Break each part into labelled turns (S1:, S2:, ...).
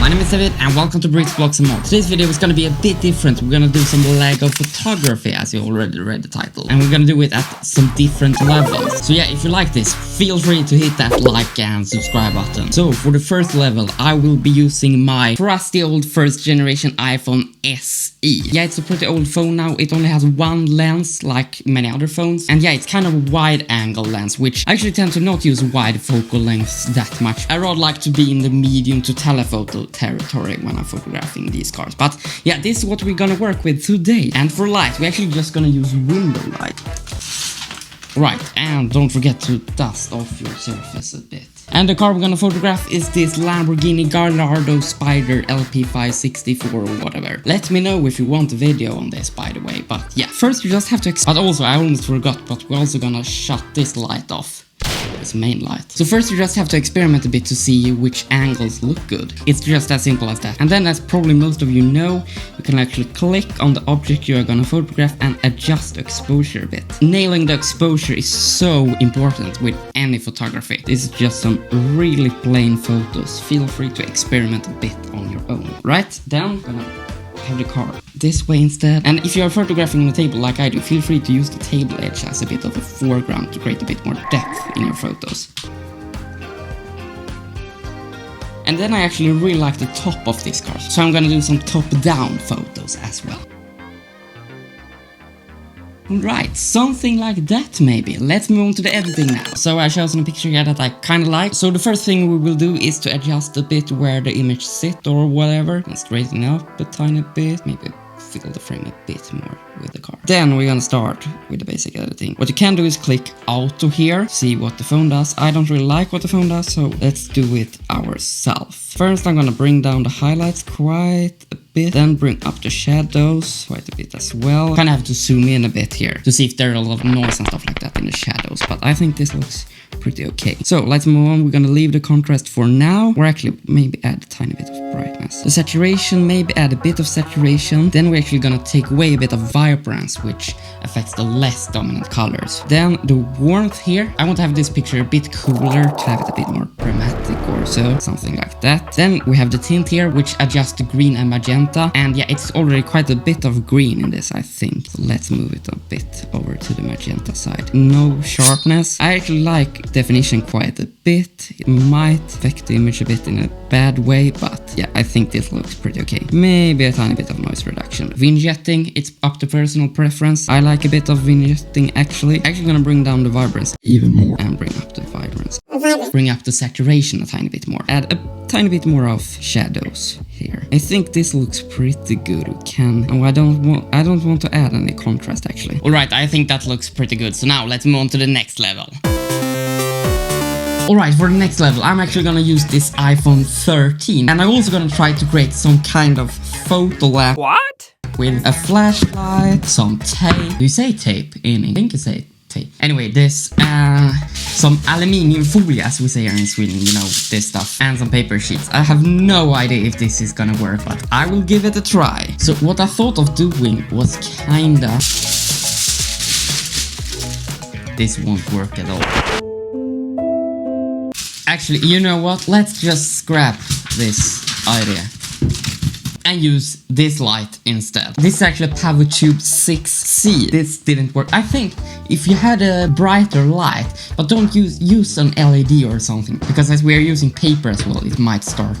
S1: my name is David and welcome to Bricks, Blocks and More. Today's video is going to be a bit different. We're going to do some Lego photography, as you already read the title. And we're going to do it at some different levels. So yeah, if you like this, feel free to hit that like and subscribe button. So for the first level, I will be using my trusty old first generation iPhone SE. Yeah, it's a pretty old phone now. It only has one lens like many other phones. And yeah, it's kind of a wide angle lens, which I actually tend to not use wide focal lengths that much. I rather like to be in the medium to telephoto territory when I'm photographing these cars. But yeah, this is what we're gonna work with today. And for light, we're actually just gonna use window light. Right, and don't forget to dust off your surface a bit. And the car we're gonna photograph is this Lamborghini Gallardo Spider LP564 or whatever. Let me know if you want a video on this, by the way. But yeah, first you just have to but also, I almost forgot, but we're also gonna shut this light off. This main light. So first you just have to experiment a bit to see which angles look good. It's just as simple as that. And then, as probably most of you know, you can actually click on the object you are gonna photograph and adjust the exposure a bit. Nailing the exposure is so important with any photography. This is just some really plain photos. Feel free to experiment a bit on your own. Right, then I'm gonna have the car this way instead. And if you are photographing on a table like I do, feel free to use the table edge as a bit of a foreground to create a bit more depth in your photos. And then I actually really like the top of these cars, so I'm gonna do some top-down photos as well. Right, something like that maybe. Let's move on to the editing now. So I chosen a picture here that I kinda like. So the first thing we will do is to adjust a bit where the image sit or whatever. And straighten up a tiny bit. Maybe fill the frame a bit more with the car. Then we're gonna start with the basic editing. What you can do is click auto here, see what the phone does. I don't really like what the phone does, so let's do it ourselves. First I'm gonna bring down the highlights quite a bit, then bring up the shadows quite a bit as well. Kinda have to zoom in a bit here to see if there are a lot of noise and stuff like that in the shadows, but I think this looks pretty okay. So let's move on. We're gonna leave the contrast for now, or actually maybe add a tiny bit of brightness. The saturation, maybe add a bit of saturation. Then we're actually gonna take away a bit of vibrance, which affects the less dominant colors. Then the warmth here, I want to have this picture a bit cooler to have it a bit more dramatic or so, something like that. Then we have the tint here, which adjusts the green and magenta, and yeah, it's already quite a bit of green in this, I think. So let's move it a bit over to the magenta side. No sharpness. I actually like definition quite a bit. It might affect the image a bit in a bad way, but yeah, I think this looks pretty okay. Maybe a tiny bit of noise reduction. Vignetting, it's up to personal preference. I like a bit of vignetting actually. Actually gonna bring down the vibrance even more and bring up the vibrance. Bring up the saturation a tiny bit more. Add a tiny bit more of shadows here. I think this looks pretty good. We can. Oh, I don't want to add any contrast actually. Alright, I think that looks pretty good. So now let's move on to the next level. Alright, for the next level, I'm actually gonna use this iPhone 13. And I'm also gonna try to create some kind of photo app.
S2: What?
S1: With a flashlight, some tape. Do you say tape in English? I think you say tape. Anyway, this, some aluminium foil, as we say here in Sweden, you know, this stuff. And some paper sheets. I have no idea if this is gonna work, but I will give it a try. So what I thought of doing was kinda... This won't work at all. Actually, you know what? Let's just scrap this idea and use this light instead. This is actually a PowerTube 6C. This didn't work. I think if you had a brighter light, but don't use an LED or something, because as we are using paper as well, it might start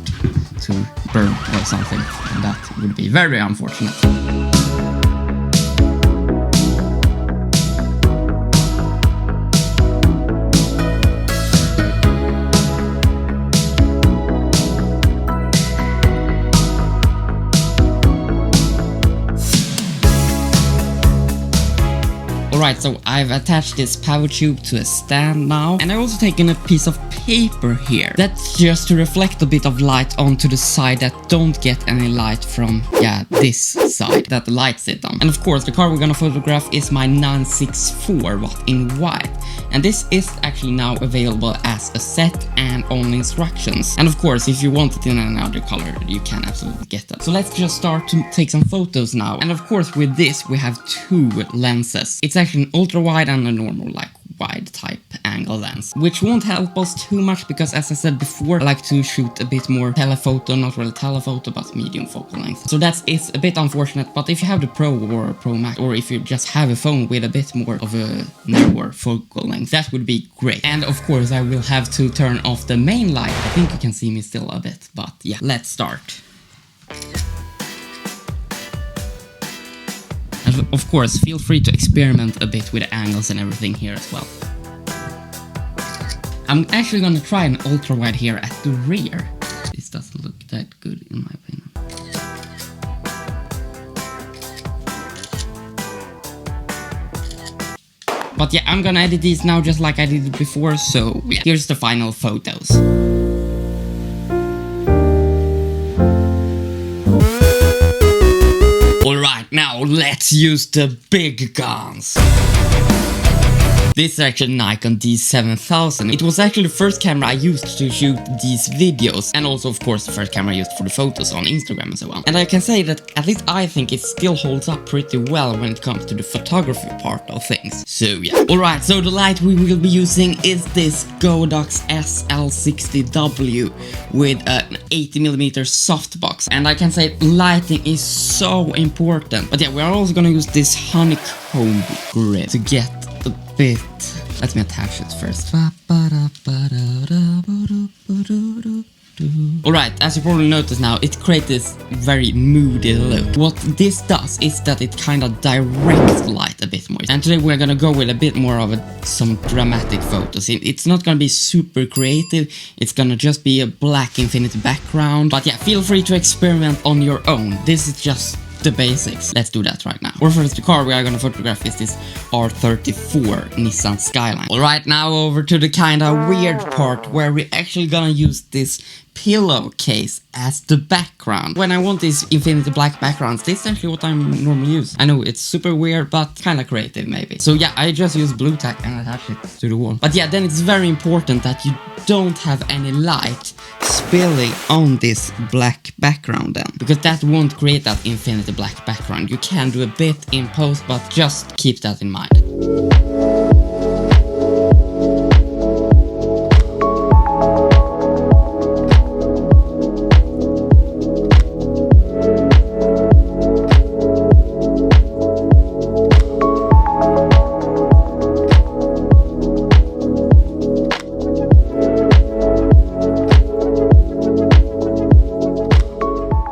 S1: to burn or something, and that would be very unfortunate. Alright, so I've attached this power tube to a stand now, and I've also taken a piece of paper here. That's just to reflect a bit of light onto the side that don't get any light from, yeah, this side that the light sit on. And of course, the car we're gonna photograph is my 964 watt in white. And this is actually now available as a set and on instructions. And of course, if you want it in another color, you can absolutely get that. So let's just start to take some photos now. And of course, with this, we have two lenses. It's actually an ultra wide and a normal, like wide type angle lens, which won't help us too much because, as I said before, I like to shoot a bit more telephoto, not really telephoto, but medium focal length. So it's a bit unfortunate, but if you have the Pro or Pro Max, or if you just have a phone with a bit more of a narrower focal length, that would be great. And of course, I will have to turn off the main light. I think you can see me still a bit, but yeah, let's start. And of course, feel free to experiment a bit with the angles and everything here as well. I'm actually gonna try an ultra wide here at the rear. This doesn't look that good in my opinion. But yeah, I'm gonna edit these now just like I did before, so yeah, here's the final photos. Alright, now let's use the big guns. This is actually Nikon D7000. It was actually the first camera I used to shoot these videos, and also of course the first camera I used for the photos on Instagram and so on. And I can say that at least I think it still holds up pretty well when it comes to the photography part of things. So yeah. Alright, so the light we will be using is this Godox SL60W with an 80mm softbox. And I can say lighting is so important. But yeah, we are also gonna use this honeycomb grid to get a bit. Let me attach it first. Alright, as you probably noticed now, it creates this very moody look. What this does is that it kind of directs the light a bit more. And today we're gonna go with a bit more of some dramatic photos. It's not gonna be super creative, it's gonna just be a black infinity background. But yeah, feel free to experiment on your own. This is just the basics. Let's do that right now. Or first, the car we are gonna photograph is this R34 Nissan Skyline. Alright, now over to the kinda weird part where we're actually gonna use this pillowcase as the background. When I want these infinity black backgrounds, this is actually what I normally use. I know it's super weird, but kinda creative maybe. So yeah, I just use blue tack and attach it to the wall. But yeah, then it's very important that you don't have any light spilling on this black background then, because that won't create that infinity black background. You can do a bit in post, but just keep that in mind.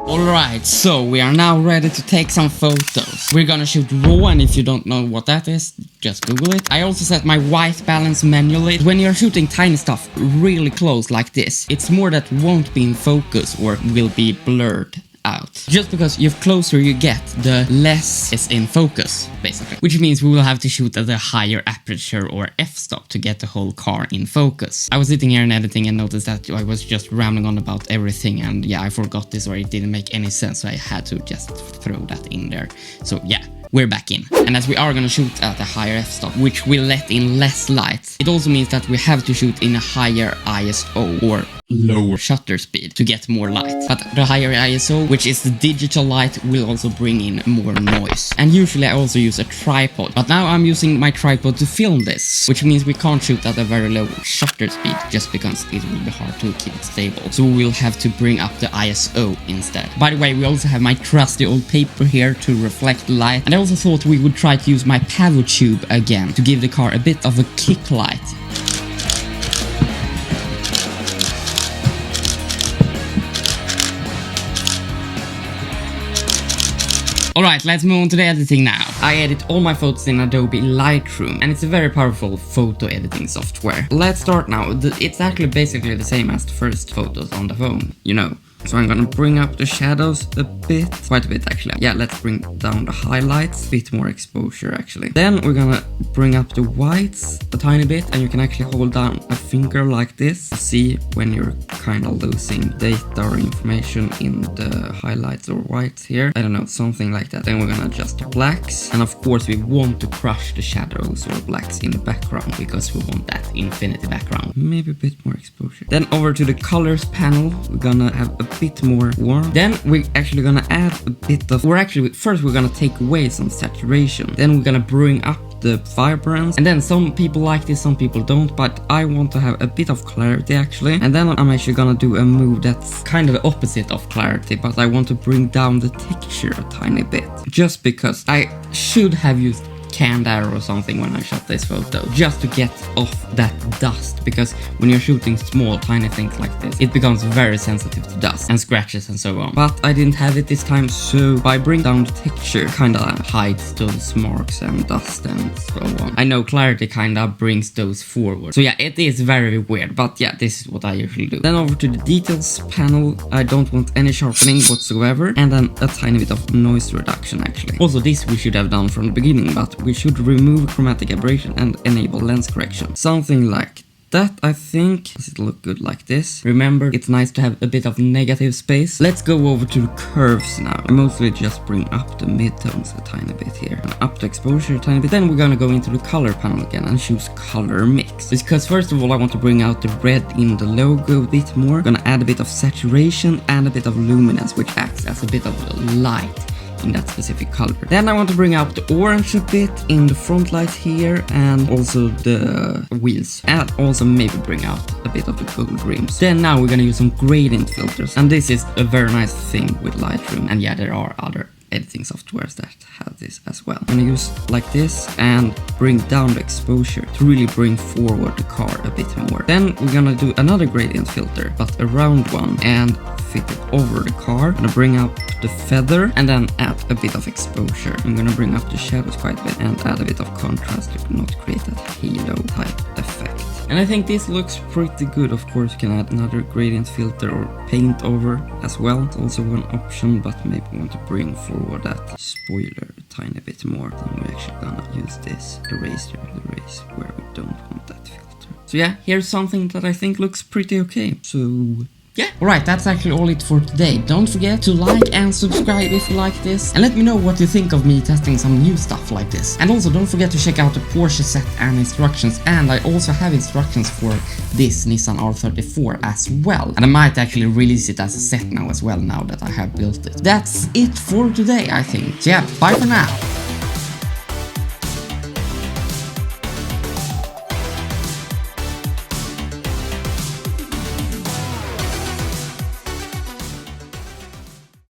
S1: Alright, so we are now ready to take some photos. We're gonna shoot RAW, and if you don't know what that is, just Google it. I also set my white balance manually. When you're shooting tiny stuff really close like this, it's more that won't be in focus or will be blurred out. Just because the closer you get, the less is in focus, basically. Which means we will have to shoot at a higher aperture or f-stop to get the whole car in focus. I was sitting here and editing and noticed that I was just rambling on about everything, and yeah, I forgot this or it didn't make any sense, so I had to just throw that in there. So yeah, we're back in. And as we are gonna shoot at a higher f-stop, which will let in less light, it also means that we have to shoot in a higher ISO or lower shutter speed to get more light. But the higher ISO, which is the digital light, will also bring in more noise. And usually I also use a tripod, but now I'm using my tripod to film this, which means we can't shoot at a very low shutter speed just because it will be hard to keep it stable. So we'll have to bring up the ISO instead. By the way, we also have my trusty old paper here to reflect light, and I also thought we would try to use my Pavo tube again to give the car a bit of a kick light. Alright, let's move on to the editing now. I edit all my photos in Adobe Lightroom, and it's a very powerful photo editing software. Let's start now. It's actually basically the same as the first photos on the phone, you know. So I'm gonna bring up the shadows a bit, quite a bit actually. Yeah, let's bring down the highlights, a bit more exposure actually. Then we're gonna bring up the whites a tiny bit, and you can actually hold down a finger like this to see when you're kind of losing data or information in the highlights or whites here. I don't know, something like that. Then we're gonna adjust the blacks, and of course we want to crush the shadows or blacks in the background because we want that infinity background. Maybe a bit more exposure. Then over to the colors panel, we're gonna have a bit more warm. Then we're actually gonna add a bit of, first we're gonna take away some saturation. Then we're gonna bring up the vibrance, and then some people like this, some people don't, but I want to have a bit of clarity actually. And then I'm actually gonna do a move that's kind of the opposite of clarity, but I want to bring down the texture a tiny bit, just because I should have used canned air or something when I shot this photo, just to get off that dust, because when you're shooting small tiny things like this, it becomes very sensitive to dust and scratches and so on. But I didn't have it this time, so by bringing down the texture kinda hides those marks and dust and so on. I know clarity kinda brings those forward, so yeah, it is very weird, but yeah, this is what I usually do. Then over to the details panel, I don't want any sharpening whatsoever, and then a tiny bit of noise reduction actually. Also, this we should have done from the beginning, but we should remove chromatic aberration and enable lens correction. Something like that, I think. Does it look good like this? Remember, it's nice to have a bit of negative space. Let's go over to the curves now. I mostly just bring up the midtones a tiny bit here, and up the exposure a tiny bit. Then we're gonna go into the color panel again and choose color mix. Because first of all, I want to bring out the red in the logo a bit more. Gonna add a bit of saturation and a bit of luminance, which acts as a bit of light in that specific color. Then I want to bring out the orange a bit in the front light here, and also the wheels, and also maybe bring out a bit of the gold rims. Then now we're gonna use some gradient filters, and this is a very nice thing with Lightroom, and yeah, there are other editing softwares that have this as well. I'm gonna use like this and bring down the exposure to really bring forward the car a bit more. Then we're gonna do another gradient filter, but a round one, and fit it over the car. I'm gonna bring up the feather and then add a bit of exposure. I'm gonna bring up the shadows quite a bit and add a bit of contrast to not create that halo type effect. And I think this looks pretty good. Of course, you can add another gradient filter or paint over as well. It's also one option, but maybe we want to bring forward that spoiler a tiny bit more. Then we're actually gonna use this eraser where we don't want that filter. So yeah, here's something that I think looks pretty okay. So yeah, alright, that's actually all it for today. Don't forget to like and subscribe if you like this, and let me know what you think of me testing some new stuff like this. And also don't forget to check out the Porsche set and instructions, and I also have instructions for this Nissan R34 as well. And I might actually release it as a set now as well, now that I have built it. That's it for today, I think. So yeah, bye for now.